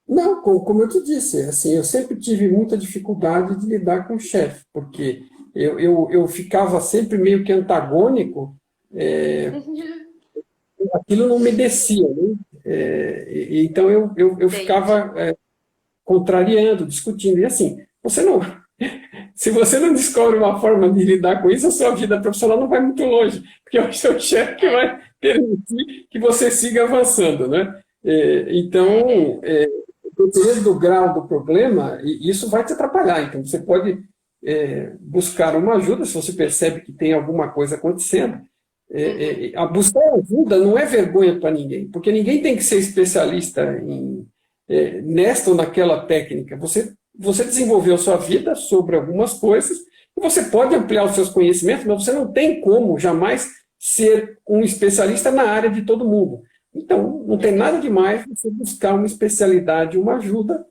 Não, como eu te disse, assim, eu sempre tive muita dificuldade de lidar com o chefe, porque eu ficava sempre meio que antagônico, aquilo não me descia, né? Então eu ficava contrariando, discutindo. E assim, se você não descobre uma forma de lidar com isso, a sua vida profissional não vai muito longe, porque é o seu chefe que vai permitir que você siga avançando, né? Então, dependendo do grau do problema, isso vai te atrapalhar. Então, você pode buscar uma ajuda se você percebe que tem alguma coisa acontecendo. A buscar ajuda não é vergonha para ninguém, porque ninguém tem que ser especialista nesta ou naquela técnica. Você desenvolveu sua vida sobre algumas coisas, e você pode ampliar os seus conhecimentos, mas você não tem como jamais ser um especialista na área de todo mundo. Então, não tem nada demais você buscar uma especialidade, uma ajuda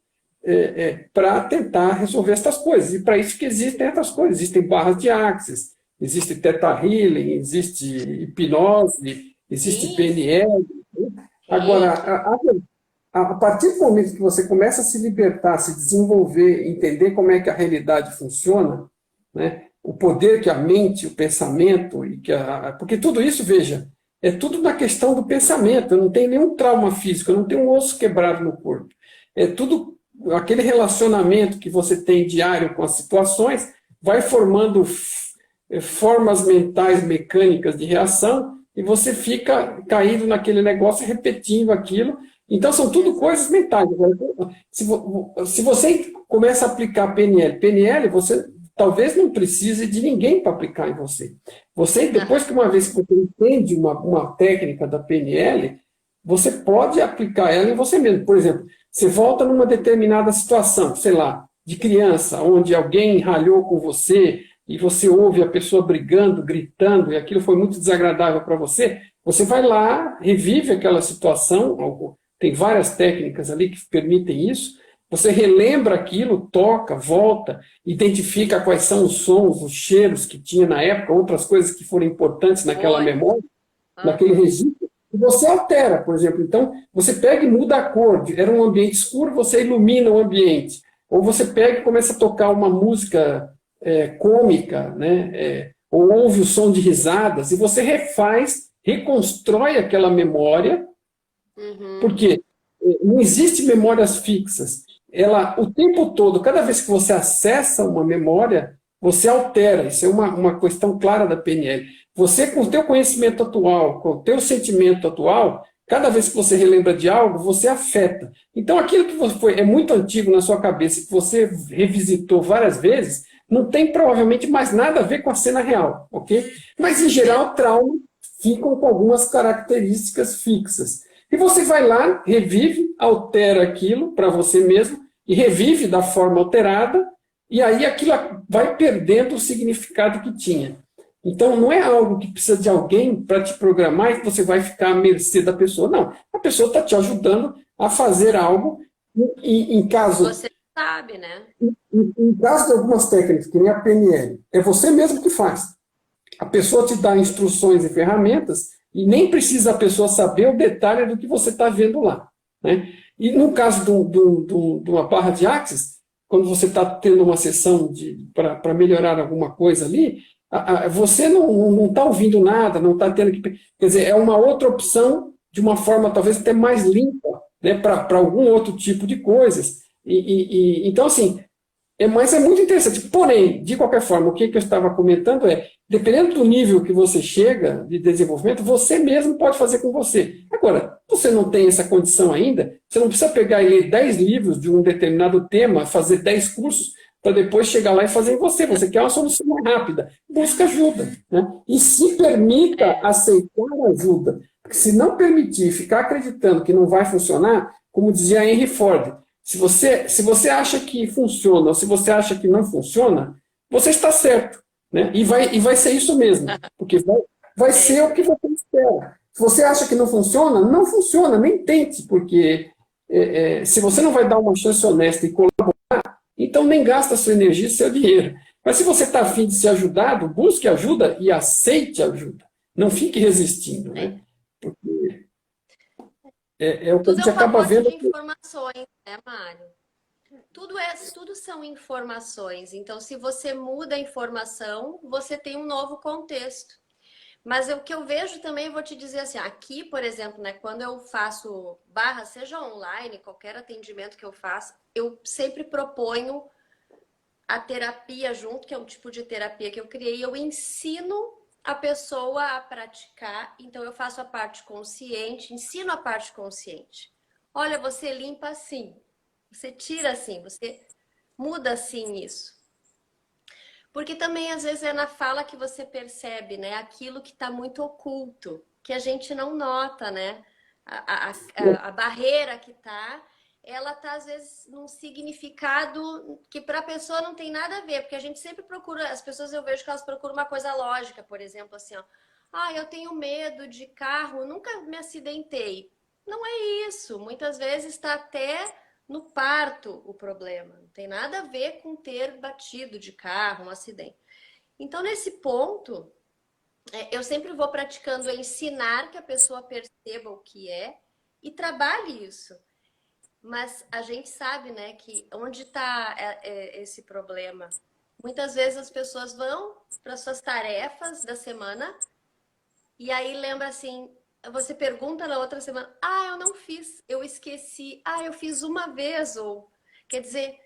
para tentar resolver essas coisas. E para isso que existem essas coisas. Existem barras de Axis, existe Theta Healing, existe hipnose, existe PNL. Agora, a partir do momento que você começa a se libertar, se desenvolver, entender como é que a realidade funciona, né? O poder que a mente, o pensamento, porque tudo isso, veja, é tudo na questão do pensamento. Eu não tenho nenhum trauma físico, eu não tenho um osso quebrado no corpo. É tudo aquele relacionamento que você tem diário com as situações, vai formando formas mentais mecânicas de reação e você fica caído naquele negócio, repetindo aquilo. Então, são tudo coisas mentais. Se você começa a aplicar PNL, você talvez não precise de ninguém para aplicar em você. Depois que uma vez que você entende uma técnica da PNL, você pode aplicar ela em você mesmo. Por exemplo, você volta numa determinada situação, sei lá, de criança, onde alguém ralhou com você e você ouve a pessoa brigando, gritando, e aquilo foi muito desagradável para você, você vai lá, revive aquela situação, tem várias técnicas ali que permitem isso, você relembra aquilo, toca, volta, identifica quais são os sons, os cheiros que tinha na época, outras coisas que foram importantes naquela memória, naquele registro, e você altera, por exemplo. Então, você pega e muda a cor. Era um ambiente escuro, você ilumina o ambiente. Ou você pega e começa a tocar uma música cômica, né? Ou ouve o som de risadas, e você refaz, reconstrói aquela memória, porque não existe memórias fixas. O tempo todo, cada vez que você acessa uma memória, você altera. Isso é uma questão clara da PNL. Você, com o teu conhecimento atual, com o teu sentimento atual, cada vez que você relembra de algo, você afeta. Então, aquilo que é muito antigo na sua cabeça, que você revisitou várias vezes, não tem provavelmente mais nada a ver com a cena real, ok? Mas, em geral, traumas ficam com algumas características fixas. E você vai lá, revive, altera aquilo para você mesmo, e revive da forma alterada, e aí aquilo vai perdendo o significado que tinha. Então, não é algo que precisa de alguém para te programar e que você vai ficar à mercê da pessoa. Não, a pessoa está te ajudando a fazer algo. Em caso... Você sabe, né? Em caso de algumas técnicas, que nem a PNL, é você mesmo que faz. A pessoa te dá instruções e ferramentas e nem precisa a pessoa saber o detalhe do que você está vendo lá, né? E no caso de uma barra de Axis, quando você está tendo uma sessão para melhorar alguma coisa ali, você não está ouvindo nada, não está tendo que... Quer dizer, é uma outra opção de uma forma talvez até mais limpa, né, para algum outro tipo de coisas. Então, assim, mas é muito interessante. Porém, de qualquer forma, o que eu estava comentando dependendo do nível que você chega de desenvolvimento, você mesmo pode fazer com você. Agora, você não tem essa condição ainda, você não precisa pegar e ler 10 livros de um determinado tema, fazer 10 cursos, para depois chegar lá e fazer em você. Você quer uma solução rápida. Busca ajuda, né? E se permita aceitar ajuda. Porque se não permitir ficar acreditando que não vai funcionar, como dizia Henry Ford, se você acha que funciona ou se você acha que não funciona, você está certo, né? E vai ser isso mesmo, porque vai ser o que você espera. Se você acha que não funciona, não funciona, nem tente, porque se você não vai dar uma chance honesta e colaborar, então nem gasta sua energia e seu dinheiro. Mas se você está afim de ser ajudado, busque ajuda e aceite ajuda. Não fique resistindo, né? Porque é o que a gente acaba vendo. Tudo é um pacote de informações, né, Mário? Tudo são informações. Então, se você muda a informação, você tem um novo contexto. Mas o que eu vejo também, eu vou te dizer assim, aqui, por exemplo, né, quando eu faço barra, seja online, qualquer atendimento que eu faço, eu sempre proponho a terapia junto, que é um tipo de terapia que eu criei, eu ensino a pessoa a praticar, então eu faço a parte consciente, ensino a parte consciente. Olha, você limpa assim, você tira assim, você muda assim isso. Porque também às vezes é na fala que você percebe, né, aquilo que está muito oculto, que a gente não nota, né? A barreira que tá, ela tá às vezes num significado que para a pessoa não tem nada a ver, porque a gente sempre procura, as pessoas eu vejo que elas procuram uma coisa lógica, por exemplo, assim, ó, ah, eu tenho medo de carro, nunca me acidentei. Não é isso, muitas vezes está até no parto o problema, não tem nada a ver com ter batido de carro, um acidente. Então, nesse ponto, eu sempre vou praticando ensinar que a pessoa perceba o que é e trabalhe isso. Mas a gente sabe, né, que onde está esse problema? Muitas vezes as pessoas vão para suas tarefas da semana e aí lembra assim, você pergunta na outra semana, ah, eu não fiz, eu esqueci, ah, eu fiz uma vez, ou quer dizer,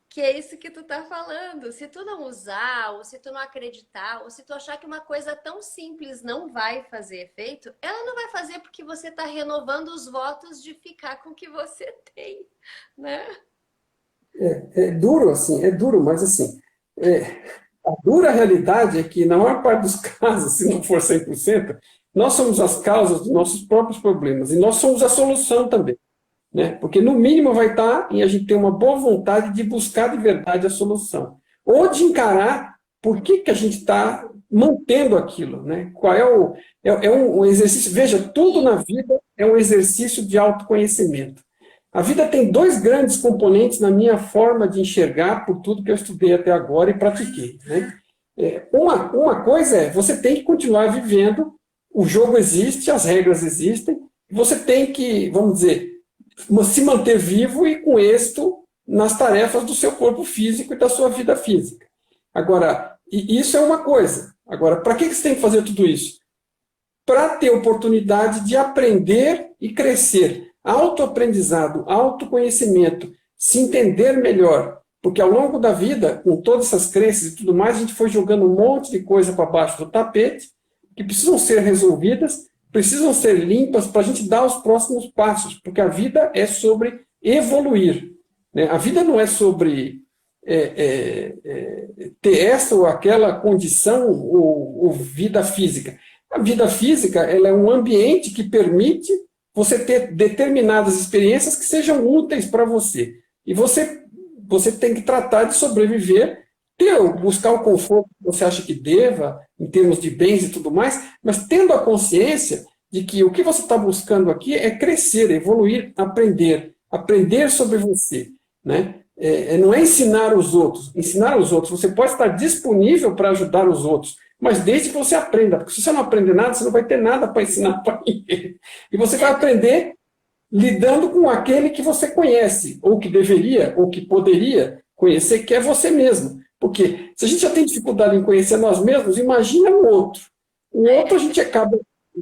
que é isso que tu tá falando. Se tu não usar, ou se tu não acreditar, ou se tu achar que uma coisa tão simples não vai fazer efeito, ela não vai fazer porque você tá renovando os votos de ficar com o que você tem, né? É duro, assim, é duro, mas assim, é, a dura realidade é que, na maior parte dos casos, se não for 100%, nós somos as causas dos nossos próprios problemas, e nós somos a solução também, né? Porque, no mínimo, vai estar em a gente ter uma boa vontade de buscar de verdade a solução, ou de encarar por que, que a gente está mantendo aquilo, né? Qual é o... É um exercício... Veja, tudo na vida é um exercício de autoconhecimento. A vida tem dois grandes componentes na minha forma de enxergar por tudo que eu estudei até agora e pratiquei, né? Uma coisa é, você tem que continuar vivendo, o jogo existe, as regras existem, você tem que, vamos dizer, se manter vivo e com êxito nas tarefas do seu corpo físico e da sua vida física. Agora, isso é uma coisa. Agora, para que você tem que fazer tudo isso? Para ter oportunidade de aprender e crescer. Autoaprendizado, autoconhecimento, se entender melhor. Porque ao longo da vida, com todas essas crenças e tudo mais, a gente foi jogando um monte de coisa para baixo do tapete, que precisam ser resolvidas, precisam ser limpas para a gente dar os próximos passos. Porque a vida é sobre evoluir, né? A vida não é sobre ter essa ou aquela condição ou vida física. A vida física ela é um ambiente que permite você ter determinadas experiências que sejam úteis para você. E você tem que tratar de sobreviver, buscar o conforto que você acha que deva, em termos de bens e tudo mais, mas tendo a consciência de que o que você está buscando aqui é crescer, evoluir, aprender sobre você, né? Não é ensinar os outros. Ensinar os outros, você pode estar disponível para ajudar os outros, mas desde que você aprenda, porque se você não aprender nada, você não vai ter nada para ensinar para ninguém. E você vai aprender lidando com aquele que você conhece, ou que deveria, ou que poderia conhecer, que é você mesmo. Porque se a gente já tem dificuldade em conhecer nós mesmos, imagina o outro. O outro a gente acaba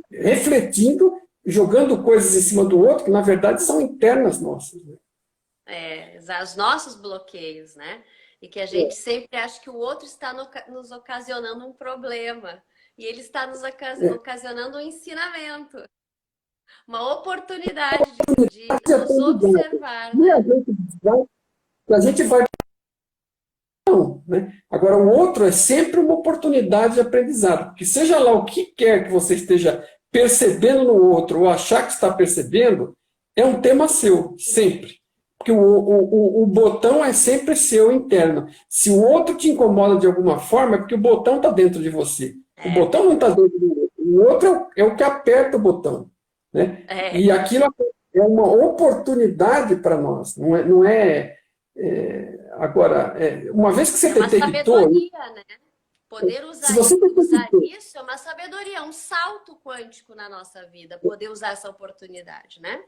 refletindo, jogando coisas em cima do outro, que na verdade são internas nossas, né? Os nossos bloqueios, né? E que a gente sempre acha que o outro está nos ocasionando um problema. E ele está nos ocasionando um ensinamento. Uma oportunidade de nos observar, né? A gente vai... Não, né? Agora, o outro é sempre uma oportunidade de aprendizado. Porque seja lá o que quer que você esteja percebendo no outro, ou achar que está percebendo, é um tema seu, sempre. Porque o botão é sempre seu interno. Se o outro te incomoda de alguma forma, é porque o botão está dentro de você. O botão não está dentro do outro. O outro é o que aperta o botão, né? E aquilo é uma oportunidade para nós. Agora, uma vez que você detectou... É uma sabedoria, né? Poder usar isso é uma sabedoria, um salto quântico na nossa vida, poder usar essa oportunidade, né?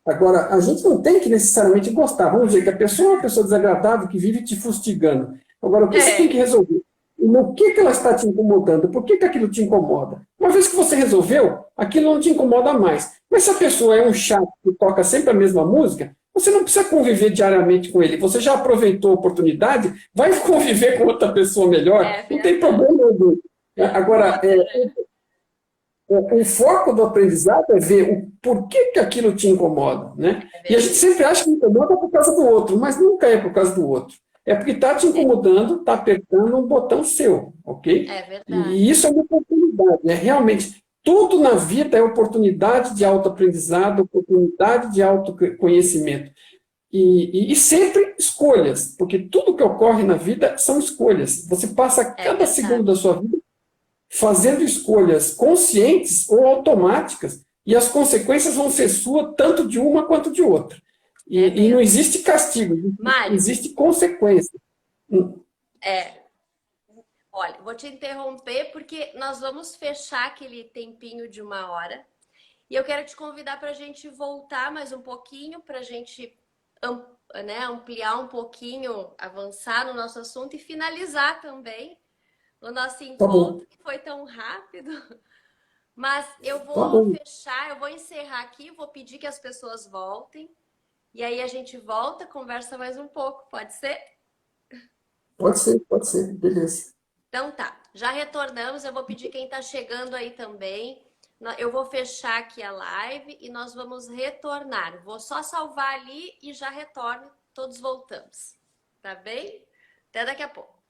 Agora, a gente não tem que necessariamente gostar. Vamos dizer que a pessoa é uma pessoa desagradável que vive te fustigando. Agora, o que você tem que resolver? no que ela está te incomodando, por que aquilo te incomoda. Uma vez que você resolveu, aquilo não te incomoda mais. Mas se a pessoa é um chato que toca sempre a mesma música, você não precisa conviver diariamente com ele. Você já aproveitou a oportunidade, vai conviver com outra pessoa melhor, não tem problema algum. Agora, o foco do aprendizado é ver o porquê que aquilo te incomoda, né? E a gente sempre acha que incomoda por causa do outro, mas nunca é por causa do outro. É porque está te incomodando, está apertando um botão seu, ok? É verdade. E isso é uma oportunidade, né? Realmente, tudo na vida é oportunidade de autoaprendizado, oportunidade de autoconhecimento. E sempre escolhas, porque tudo que ocorre na vida são escolhas. Você passa cada segundo da sua vida fazendo escolhas conscientes ou automáticas, e as consequências vão ser suas tanto de uma quanto de outra. E não existe castigo, Mário, existe consequência. Olha, vou te interromper porque nós vamos fechar aquele tempinho de 1 hora e eu quero te convidar para a gente voltar mais um pouquinho, para a gente ampliar um pouquinho, avançar no nosso assunto e finalizar também o nosso encontro, que foi tão rápido. Mas eu vou fechar, eu vou encerrar aqui, vou pedir que as pessoas voltem. E aí a gente volta, conversa mais um pouco, pode ser? Pode ser, beleza. Então tá, já retornamos, eu vou pedir quem tá chegando aí também. Eu vou fechar aqui a live e nós vamos retornar. Vou só salvar ali e já retorno, todos voltamos. Tá bem? Até daqui a pouco.